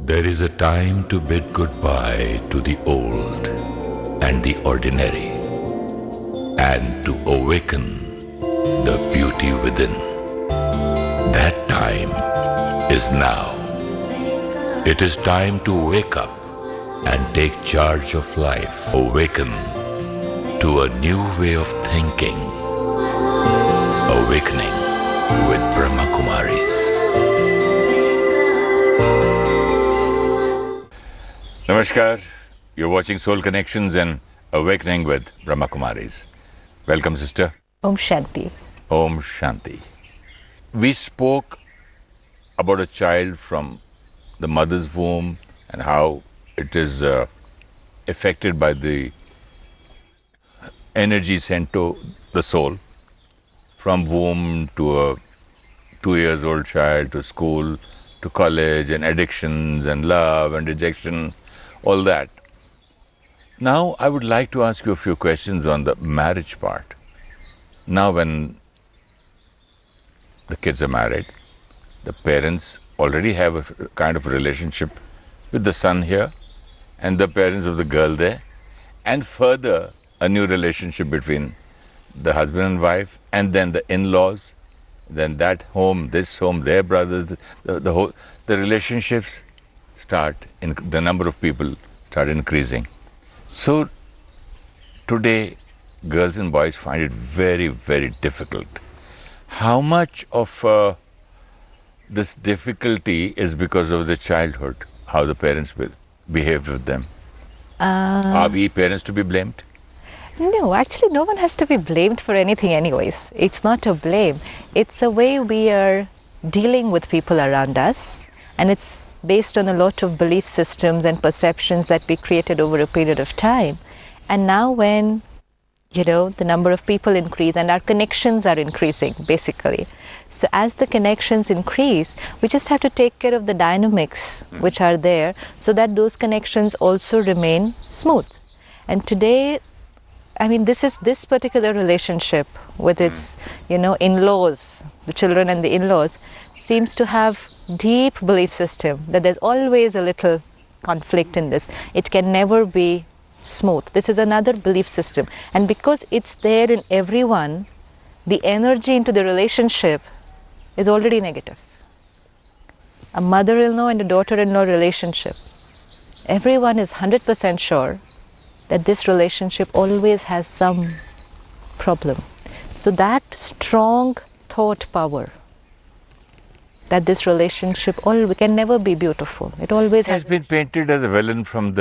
There is a time to bid goodbye to the old and the ordinary, and to awaken the beauty within. That time is now. It is time to wake up and take charge of life. Awaken to a new way of thinking. Awakening with Brahmakumaris. Namaskar, you're watching Soul Connections and Awakening with Brahmakumaris. Welcome, sister. Om Shanti. Om Shanti. We spoke about a child from the mother's womb and how it is affected by the energy sent to the soul from womb to a 2-year-old child, to school, to college, and addictions and love and rejection, all that. Now I would like to ask you a few questions on the marriage part. Now when the kids are married, the parents already have a kind of relationship with the son here and the parents of the girl there, and further a new relationship between the husband and wife, and then the in-laws, then that home, this home, their brothers, the relationships start, the number of people start increasing. So today girls and boys find it very, very difficult. How much of this difficulty is because of the childhood, how the parents behaved with them? Are we parents to be blamed? No, actually no one has to be blamed for anything anyways. It's not a blame. It's a way we are dealing with people around us, and it's based on a lot of belief systems and perceptions that we created over a period of time. And now when, the number of people increase and our connections are increasing, basically. So as the connections increase, we just have to take care of the dynamics which are there so that those connections also remain smooth. And today, this particular relationship with its, in-laws, the children and the in-laws, seems to have deep belief system that there's always a little conflict in this. It can never be smooth. This is another belief system. And because it's there in everyone, the energy into the relationship is already negative. A mother-in-law and a daughter-in-law relationship, everyone is 100% sure that this relationship always has some problem. So that strong thought power, that this relationship can never be beautiful. It always has been painted as a villain from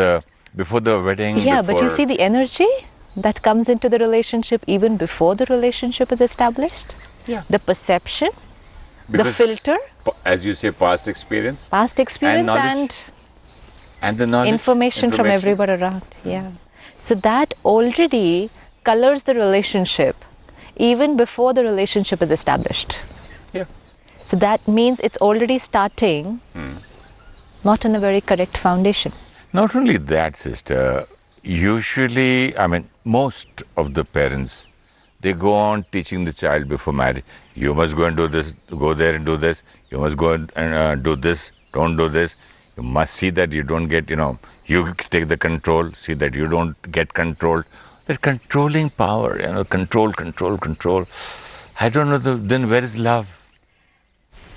before the wedding. Yeah, but you see the energy that comes into the relationship even before the relationship is established. Yeah. The perception, the filter. As you say, past experience. Past experience and the knowledge. Information from everywhere around. Yeah. So that already colors the relationship even before the relationship is established. Yeah. So that means it's already starting not on a very correct foundation. Not only that, sister, usually, most of the parents, they go on teaching the child before marriage. You must go and do this, go there and do this. You must go and do this, don't do this. You must see that you don't get, you take the control, see that you don't get controlled. That controlling power, control. I don't know, then where is love?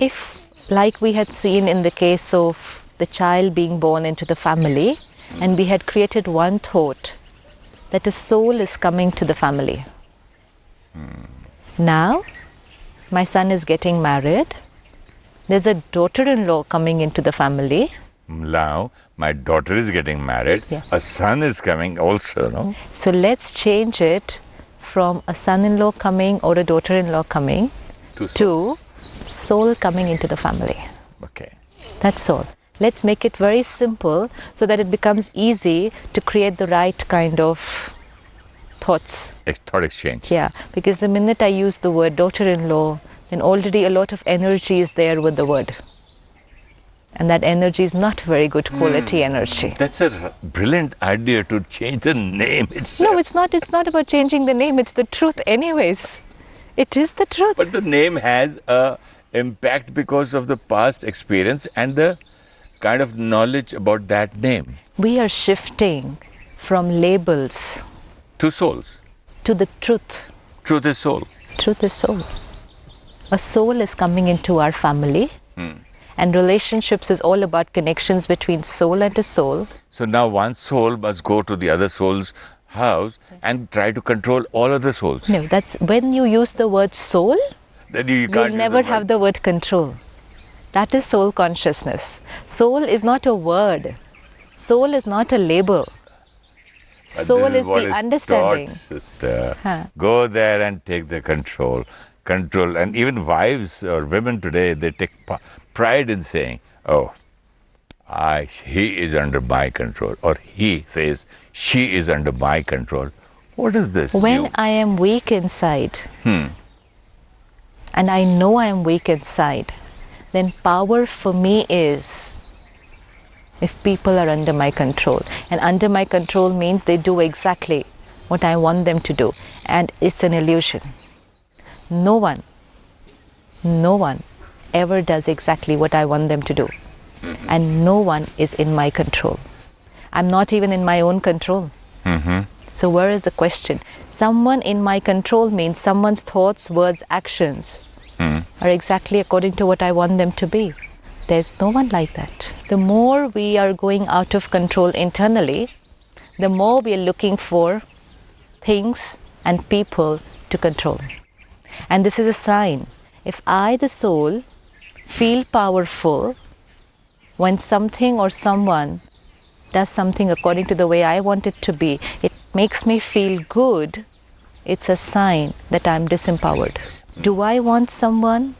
If, like we had seen in the case of the child being born into the family, and we had created one thought that a soul is coming to the family. Now, my son is getting married. There's a daughter-in-law coming into the family. Now, my daughter is getting married. Yeah. A son is coming also, no? So let's change it from a son-in-law coming or a daughter-in-law coming to soul coming into the family. Okay. That's all. Let's make it very simple so that it becomes easy to create the right kind of thoughts. Thought exchange. Yeah, because the minute I use the word daughter-in-law, then already a lot of energy is there with the word. And that energy is not very good quality energy. That's a brilliant idea, to change the name itself. No, it's not. It's not about changing the name. It's the truth anyways. It is the truth. But the name has a impact because of the past experience and the kind of knowledge about that name. We are shifting from labels Two souls. to the truth. Truth is soul. Truth is soul. A soul is coming into our family, and relationships is all about connections between soul and a soul. So now one soul must go to the other soul's house and try to control all other souls. No, that's when you use the word soul, Then you you'll can't use never have the word control. That is soul consciousness. Soul is not a word. Soul is not a label. But Soul this is what the understanding. Taught, sister. Huh. Go there and take the control. Control. And even wives or women today, they take pride in saying, oh, he is under my control. Or he says, she is under my control. What is this? When I am weak inside, and I know I am weak inside, then power for me is if people are under my control. And under my control means they do exactly what I want them to do. And it's an illusion. No one ever does exactly what I want them to do. And no one is in my control. I'm not even in my own control. So where is the question? Someone in my control means someone's thoughts, words, actions are exactly according to what I want them to be. There's no one like that. The more we are going out of control internally, the more we are looking for things and people to control. And this is a sign. If I, the soul, feel powerful when something or someone does something according to the way I want it to be, it makes me feel good, it's a sign that I'm disempowered. Do I want someone?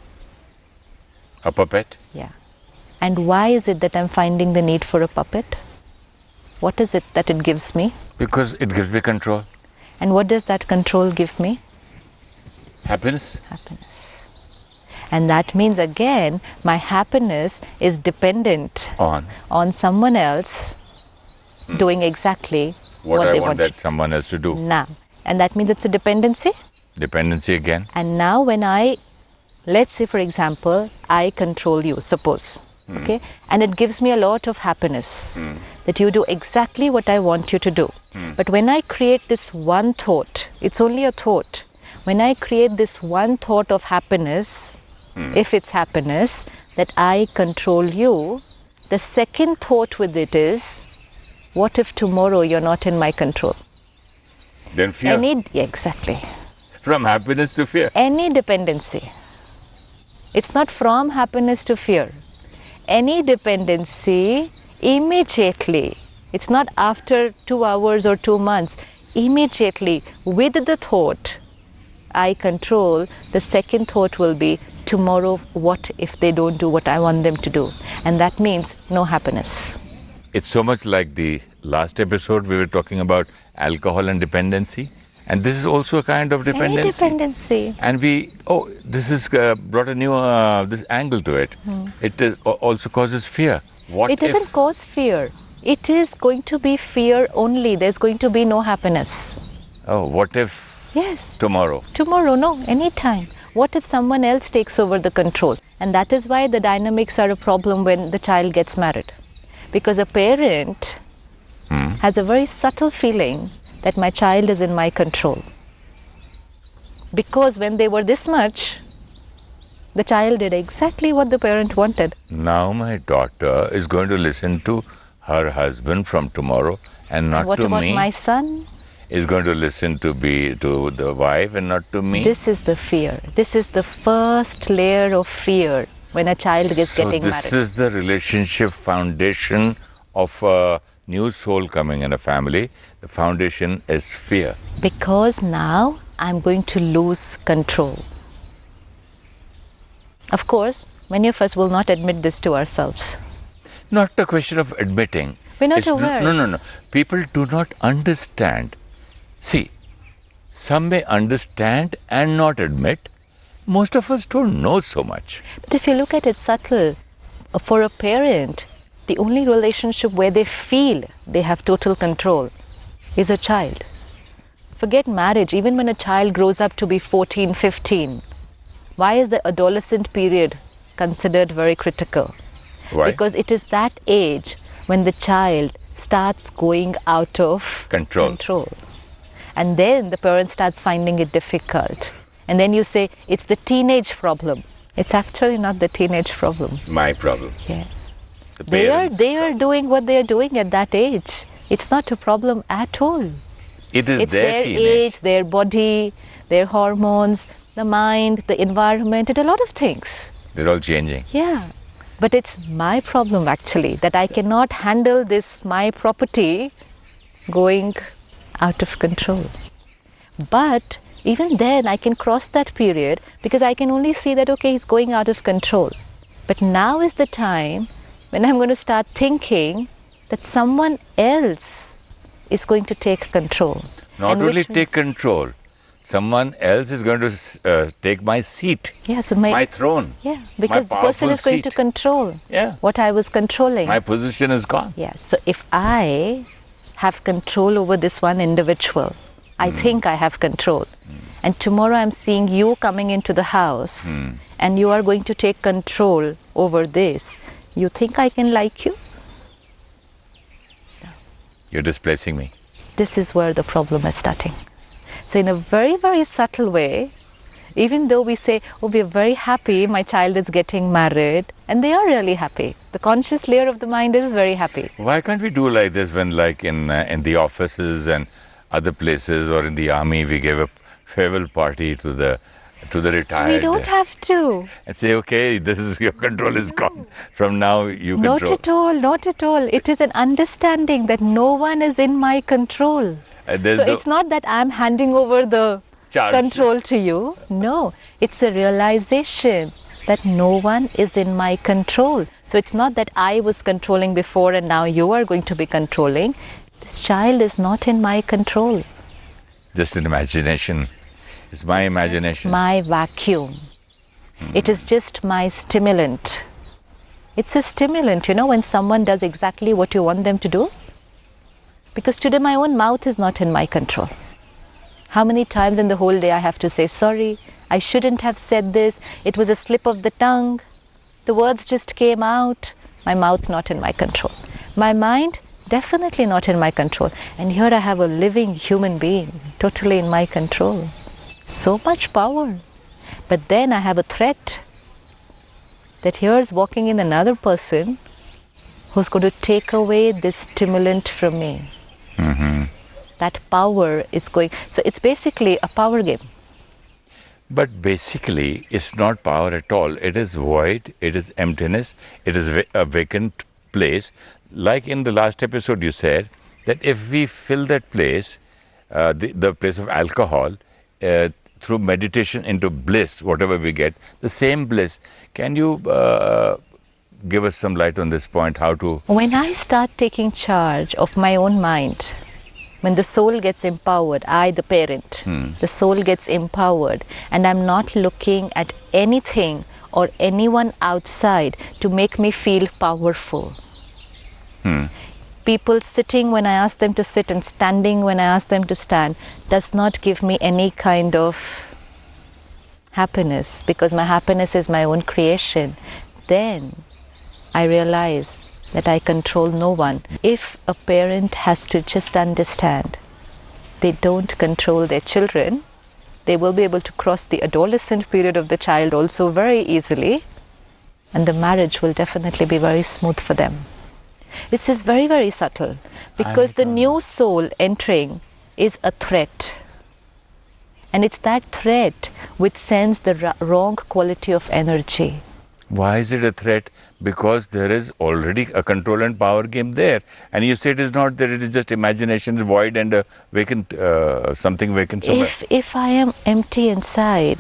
A puppet? Yeah. And why is it that I'm finding the need for a puppet? What is it that it gives me? Because it gives me control. And what does that control give me? Happiness. Happiness. And that means again, my happiness is dependent on someone else doing exactly what they want that someone else to do. now. And that means it's a dependency. Dependency again. And now when let's say for example, I control you, suppose. Okay, and it gives me a lot of happiness that you do exactly what I want you to do. But when I create this one thought, it's only a thought. When I create this one thought of happiness, if it's happiness, that I control you, the second thought with it is, what if tomorrow you're not in my control? Then fear. Exactly. From happiness to fear. Any dependency. It's not from happiness to fear. Any dependency, immediately, it's not after 2 hours or 2 months, immediately with the thought, I control, the second thought will be, tomorrow what if they don't do what I want them to do? And that means no happiness. It's so much like the last episode we were talking about alcohol and dependency. And this is also a kind of dependency. Any dependency. And this has brought a new this angle to it. It also causes fear. It doesn't cause fear. It is going to be fear only. There's going to be no happiness. Oh, what if Yes. tomorrow? Tomorrow, no, anytime. What if someone else takes over the control? And that is why the dynamics are a problem when the child gets married. Because a parent has a very subtle feeling that my child is in my control. Because when they were this much, the child did exactly what the parent wanted. Now my daughter is going to listen to her husband from tomorrow and not What to about me. my son? Is going to listen to the wife and not to me. This is the fear. This is the first layer of fear when a child is getting married. This is the relationship foundation of a new soul coming in a family. The foundation is fear. Because now I'm going to lose control. Of course, many of us will not admit this to ourselves. Not a question of admitting. We're not aware. No. People do not understand. See, some may understand and not admit. Most of us don't know so much. But if you look at it subtle, for a parent, the only relationship where they feel they have total control is a child. Forget marriage, even when a child grows up to be 14, 15, why is the adolescent period considered very critical? Why? Because it is that age when the child starts going out of Control. And then the parent starts finding it difficult. And then you say, it's the teenage problem. It's actually not the teenage problem. My problem. Yeah. The They parents' are doing what they are doing at that age. It's not a problem at all. It is It's their their teenage. age, their body, their hormones, the mind, the environment, and a lot of things. They're all changing. Yeah. But it's my problem actually, that I cannot handle this, my property, going out of control. But even then I can cross that period because I can only see that, okay, he's going out of control. But now is the time when I'm going to start thinking that someone else is going to take control. Not And only which take means- control, someone else is going to take my seat, Yeah, so my throne. yeah, because the person powerful is going to seat. control Yeah. what I was controlling. My position is gone. Yes. So if I have control over this one individual, I think I have control. And tomorrow I'm seeing you coming into the house and you are going to take control over this. You think I can like you? You're displacing me. This is where the problem is starting. So in a very, very subtle way, even though we say, oh, we're very happy, my child is getting married, and they are really happy. The conscious layer of the mind is very happy. Why can't we do like this when, like in the offices and other places, or in the army, we give a farewell party to the retired? We don't have to. And say, okay, this is your control is gone. From now, you Not control. at all, not at all. It is an understanding that no one is in my control. And there's So no it's not that I'm handing over the charge. control to you. No, it's a realization that no one is in my control. So it's not that I was controlling before and now you are going to be controlling. This child is not in my control. Just an imagination. It's my imagination. Just my vacuum. It is just my stimulant. It's a stimulant, when someone does exactly what you want them to do. Because today my own mouth is not in my control. How many times in the whole day I have to say, sorry, I shouldn't have said this, it was a slip of the tongue, the words just came out, my mouth not in my control. My mind, definitely not in my control. And here I have a living human being, totally in my control. So much power. But then I have a threat that here's walking in another person who's going to take away this stimulant from me. That power is going, so it's basically a power game. But basically, it's not power at all. It is void, it is emptiness, it is a vacant place. Like in the last episode, you said that if we fill that place, the place of alcohol, through meditation into bliss, whatever we get, the same bliss. Can you give us some light on this point, how to... When I start taking charge of my own mind, when the soul gets empowered, I, the parent, the soul gets empowered, and I'm not looking at anything or anyone outside to make me feel powerful. People sitting when I ask them to sit and standing when I ask them to stand does not give me any kind of happiness, because my happiness is my own creation. Then I realize that I control no one. If a parent has to just understand they don't control their children, they will be able to cross the adolescent period of the child also very easily, and the marriage will definitely be very smooth for them. This is very, very subtle, because the new soul entering is a threat. And it's that threat which sends the wrong quality of energy. Why is it a threat? Because there is already a control and power game there. And you say it is not that, it is just imagination, void and a vacant, something vacant somewhere. If I am empty inside,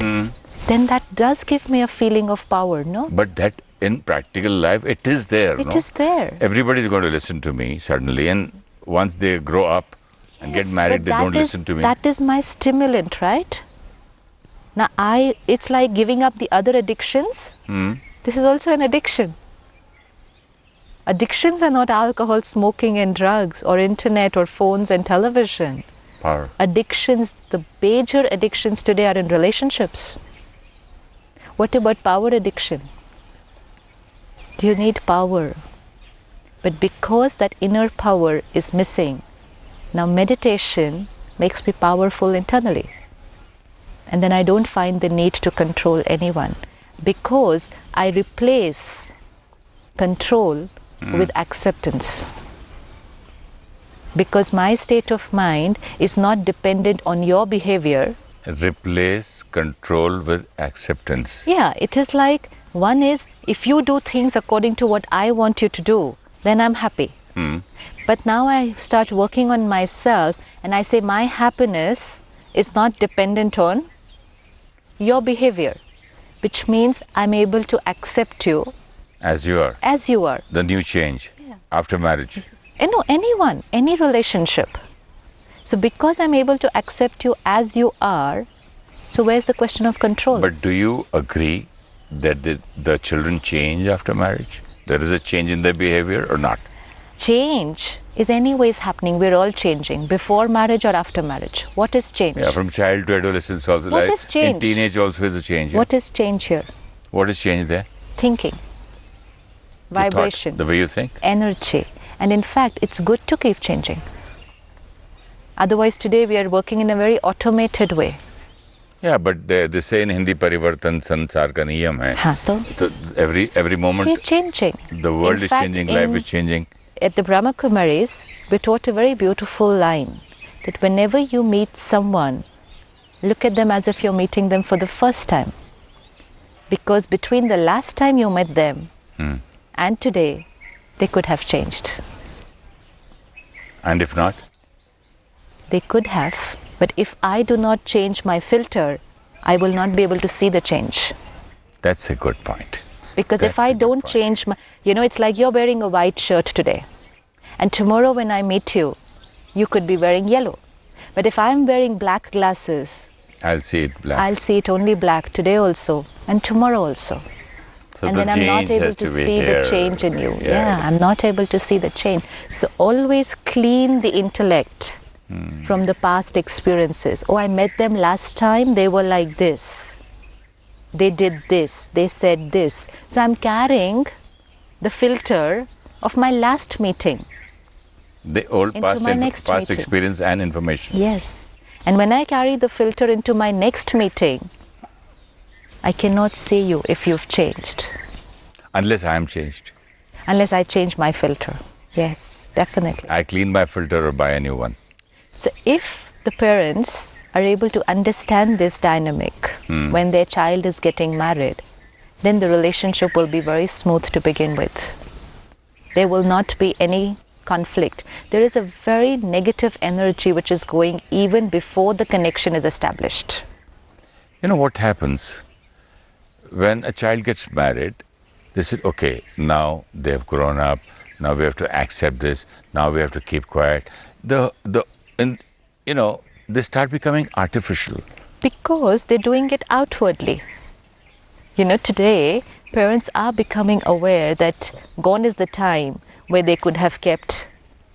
then that does give me a feeling of power, no? But that in practical life, it is there. It is there. Everybody is going to listen to me suddenly, and once they grow up and get married, they don't listen to me. That is my stimulant, right? Now, it's like giving up the other addictions. This is also an addiction. Addictions are not alcohol, smoking and drugs, or internet or phones and television. Power. Addictions, the major addictions today are in relationships. What about power addiction? You need power. But because that inner power is missing, now meditation makes me powerful internally. And then I don't find the need to control anyone, because I replace control with acceptance. Because my state of mind is not dependent on your behavior. Replace control with acceptance. Yeah, it is like, one is, if you do things according to what I want you to do, then I'm happy. But now I start working on myself and I say my happiness is not dependent on your behavior, which means I'm able to accept you As you are. as you are. The new change after marriage. And no, anyone, any relationship. So because I'm able to accept you as you are, so where's the question of control? But do you agree that the children change after marriage? There is a change in their behavior or not? Change is anyways happening. We're all changing, before marriage or after marriage. What is change? Yeah, from child to adolescence also. What like is change? In teenage also is a change. What is change here? What is change there? Thinking, The thought, vibration, the way you think. energy. And in fact, it's good to keep changing. Otherwise, today we are working in a very automated way. Yeah, but they say in Hindi, parivartan sansar ka niyam hai. हाँ, तो So every moment we're changing. the world In is fact, changing, life is changing. At the Brahmakumaris, we taught a very beautiful line, that whenever you meet someone, look at them as if you're meeting them for the first time. Because between the last time you met them and today, they could have changed. And if not? They could have, but if I do not change my filter, I will not be able to see the change. That's a good point. Because if That's a I good don't point. change my, it's like you're wearing a white shirt today. And tomorrow when I meet you, you could be wearing yellow. But if I'm wearing black glasses, I'll see it black. I'll see it only black today also and tomorrow also. So And the then I'm not change able has to be see here. the change in you. Yeah. Yeah, I'm not able to see the change. So always clean the intellect from the past experiences. Oh, I met them last time, they were like this. They did this, they said this. So I'm carrying the filter of my last meeting. The old Into past, my next past meeting. experience and information. Yes. And when I carry the filter into my next meeting, I cannot see you if you've changed. Unless I am changed. Unless I change my filter. Yes, definitely. I clean my filter or buy a new one. So if the parents are able to understand this dynamic when their child is getting married, then the relationship will be very smooth to begin with. There will not be any conflict. There is a very negative energy which is going even before the connection is established. You know what happens? When a child gets married, they say, okay, now they've grown up, now we have to accept this, now we have to keep quiet. They start becoming artificial. Because they're doing it outwardly. Today, parents are becoming aware that gone is the time where they could have kept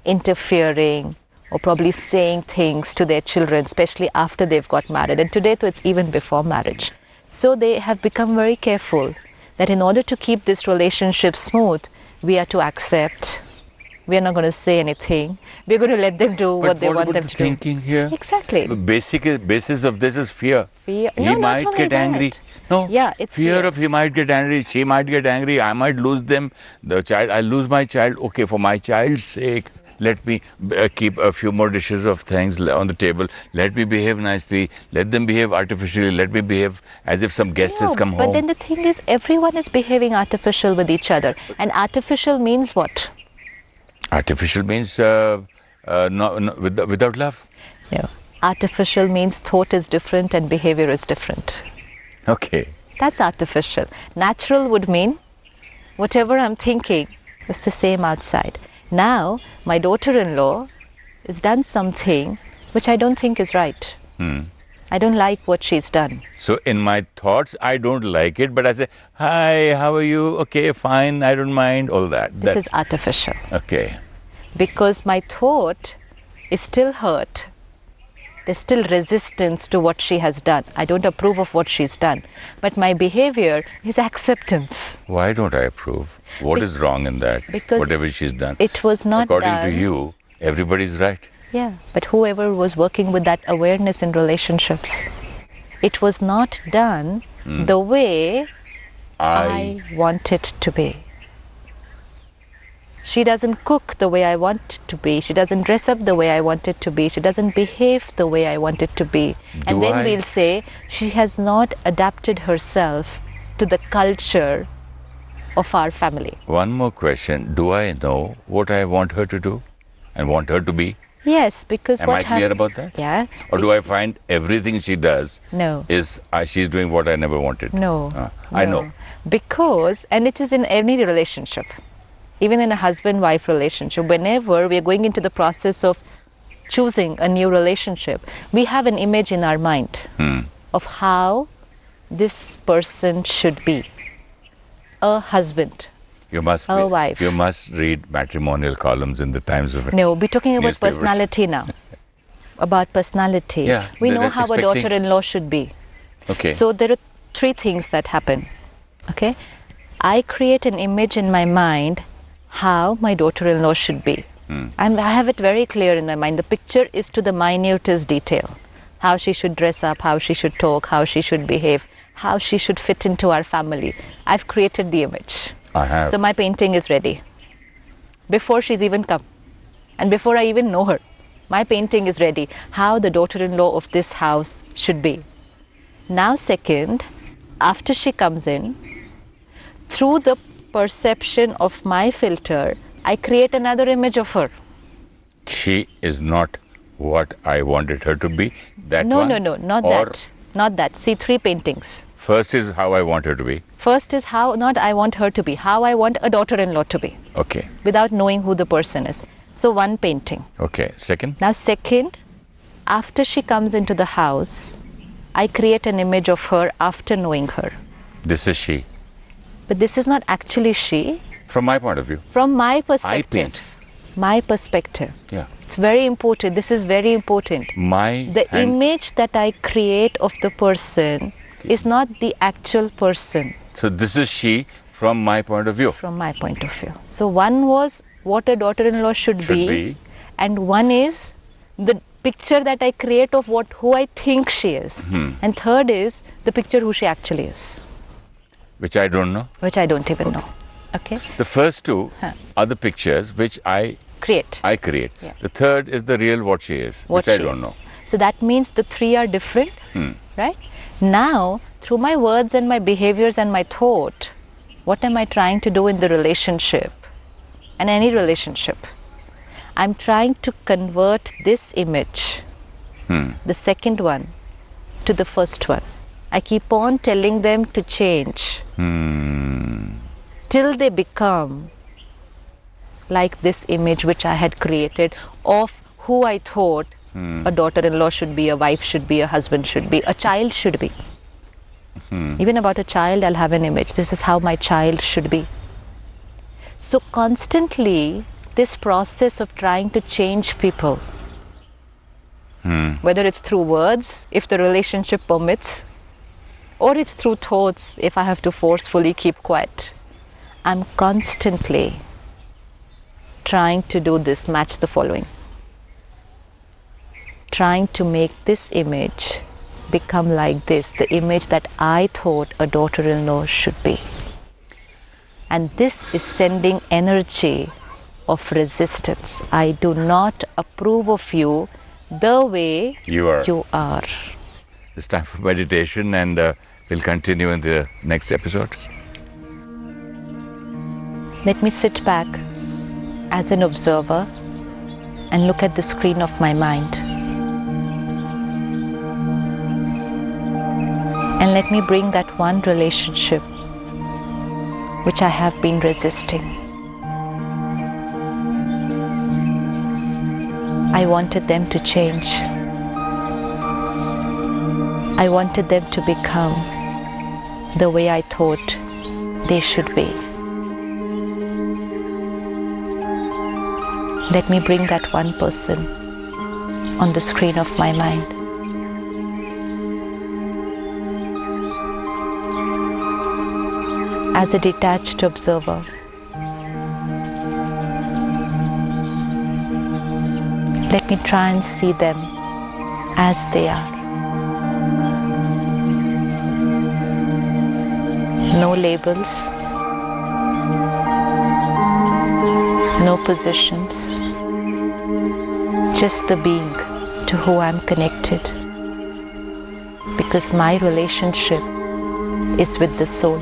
interfering or probably saying things to their children, especially after they've got married. And today, though, it's even before marriage. So they have become very careful that in order to keep this relationship smooth, we are to accept. We are not going to say anything. We're going to let them do what they want them to do. Thinking here? Exactly. The basis of this is fear. Fear. He No, not might only get angry. that. No. Yeah, it's fear. of he might get angry. She might get angry. I might lose them. The child. I lose my child. Okay, for my child's sake, let me keep a few more dishes of things on the table. Let me behave nicely. Let them behave artificially. Let me behave as if some guest has come but home. then the thing is, everyone is behaving artificial with each other. And artificial means what? Artificial means without love. No. Artificial means thought is different and behavior is different. Okay. That's artificial. Natural would mean whatever I'm thinking is the same outside. Now, my daughter-in-law has done something which I don't think is right. I don't like what she's done. So in my thoughts, I don't like it, but I say, hi, how are you? Okay, fine, I don't mind, all that. This is artificial. Okay. Because my thought is still hurt. There's still resistance to what she has done. I don't approve of what she's done. But my behavior is acceptance. Why don't I approve? What is wrong in that? Because whatever she's done. it was not According done. to you, everybody's right. Yeah, but whoever was working with that awareness in relationships, it was not done the way I want it to be. She doesn't cook the way I want it to be. She doesn't dress up the way I want it to be. She doesn't behave the way I want it to be. And then we'll say she has not adapted herself to the culture of our family. One more question. Do I know what I want her to do and want her to be? Yes, because Am I clear about that? Yeah. Or do I find everything she does No. is she's doing what I never wanted? No. I know. Because, and it is in any relationship, even in a husband-wife relationship, whenever we are going into the process of choosing a new relationship, we have an image in our mind of how this person should be. A husband, a wife. You must read matrimonial columns in the Times of No, we're talking about newspapers. personality now. About personality. Yeah, we know they're how a expecting- daughter-in-law should be. Okay. So there are three things that happen. Okay? I create an image in my mind how my daughter-in-law should be. I have it very clear in my mind. The picture is to the minutest detail. How she should dress up, how she should talk, how she should behave, how she should fit into our family. I've created the image. I have. So my painting is ready. Before she's even come. And before I even know her. My painting is ready. How the daughter-in-law of this house should be. Now second, after she comes in, through the perception of my filter, I create another image of her. She is not what I wanted her to be. That No, one? not Or that. Not that. See, three paintings. First is how I want her to be. First is how not I want her to be, how I want a daughter-in-law to be, Okay. without knowing who the person is. So one painting. Okay. Second? Now second, after she comes into the house, I create an image of her after knowing her. This is she. But this is not actually she. From my point of view. From my perspective. paint. My perspective. Yeah. It's very important. This is very important. The image that I create of the person is not the actual person. So this is she from my point of view. From my point of view. So one was what a daughter-in-law should be, and one is the picture that I create of who I think she is. And third is the picture who she actually is. Which I don't know. Which I don't even know. Okay? The first two are the pictures which I create. Yeah. The third is the real what she is, which I don't know. So that means the three are different, right? Now, through my words and my behaviors and my thought, what am I trying to do in the relationship? And any relationship. I'm trying to convert this image, the second one, to the first one. I keep on telling them to change till they become like this image which I had created of who I thought a daughter-in-law should be, a wife should be, a husband should be, a child should be. Even about a child, I'll have an image. This is how my child should be. So constantly, this process of trying to change people, whether it's through words, if the relationship permits, or it's through thoughts, if I have to forcefully keep quiet, I'm constantly trying to do this, match the following. Trying to make this image become like this, the image that I thought a daughter-in-law should be. And this is sending energy of resistance. I do not approve of you the way You are. It's time for meditation, and we'll continue in the next episode. Let me sit back as an observer and look at the screen of my mind. And let me bring that one relationship which I have been resisting. I wanted them to change. I wanted them to become the way I thought they should be. Let me bring that one person on the screen of my mind. as a detached observer. Let me try and see them as they are. No labels, no positions, just the being to who I'm connected, because my relationship is with the soul.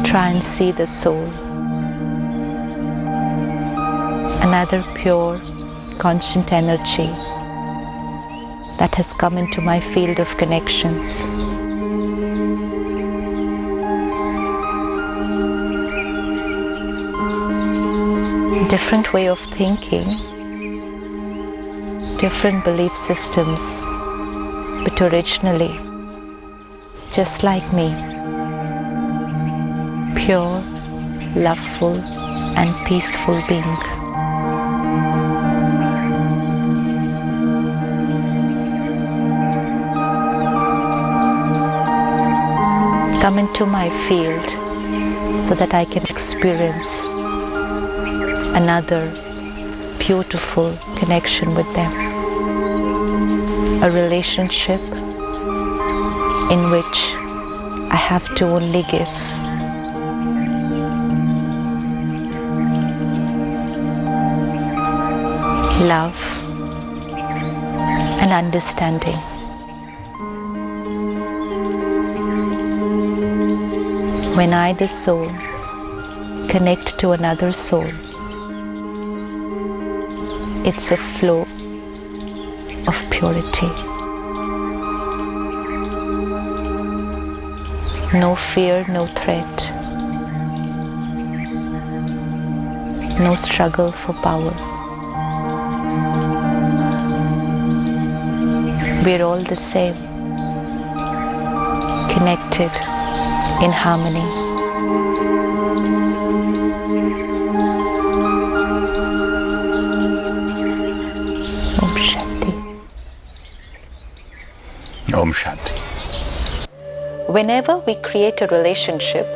Try and see the soul, another pure, conscient energy that has come into my field of connections. Different way of thinking, different belief systems, but originally just like me, pure, loveful and peaceful being. Come into my field so that I can experience another beautiful connection with them. A relationship in which I have to only give. Love and understanding. When I, the soul, connect to another soul, it's a flow of purity. No fear, no threat. No struggle for power. We're all the same, connected in harmony. Om Shanti. Om Shanti. Whenever we create a relationship,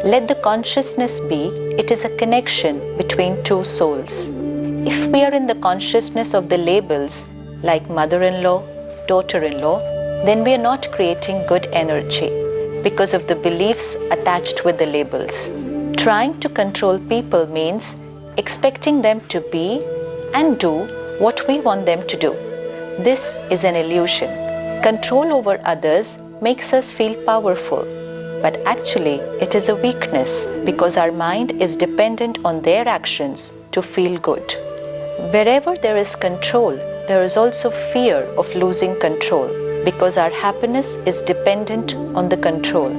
let the consciousness be it is a connection between two souls. If we are in the consciousness of the labels like mother-in-law, daughter-in-law, then we are not creating good energy because of the beliefs attached with the labels. Trying to control people means expecting them to be and do what we want them to do. This is an illusion. Control over others makes us feel powerful, but actually it is a weakness because our mind is dependent on their actions to feel good. Wherever there is control, there is also fear of losing control because our happiness is dependent on the control.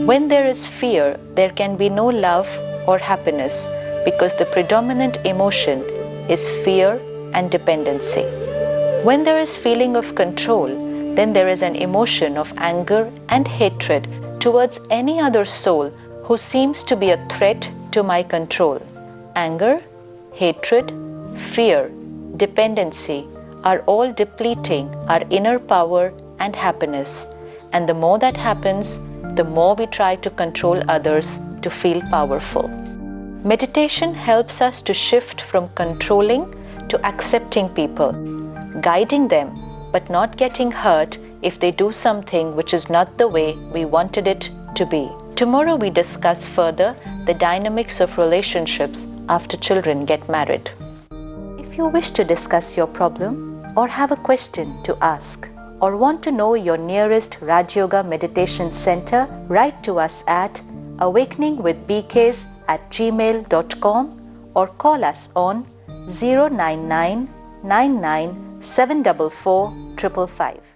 When there is fear, there can be no love or happiness because the predominant emotion is fear and dependency. When there is feeling of control, then there is an emotion of anger and hatred towards any other soul who seems to be a threat to my control. Anger, hatred, fear, dependency are all depleting our inner power and happiness. And the more that happens, the more we try to control others to feel powerful. Meditation helps us to shift from controlling to accepting people, guiding them, but not getting hurt if they do something which is not the way we wanted it to be. Tomorrow we discuss further the dynamics of relationships after children get married. If you wish to discuss your problem or have a question to ask or want to know your nearest Rajayoga Meditation Center, write to us at awakeningwithbks@gmail.com or call us on 099 99 744 555.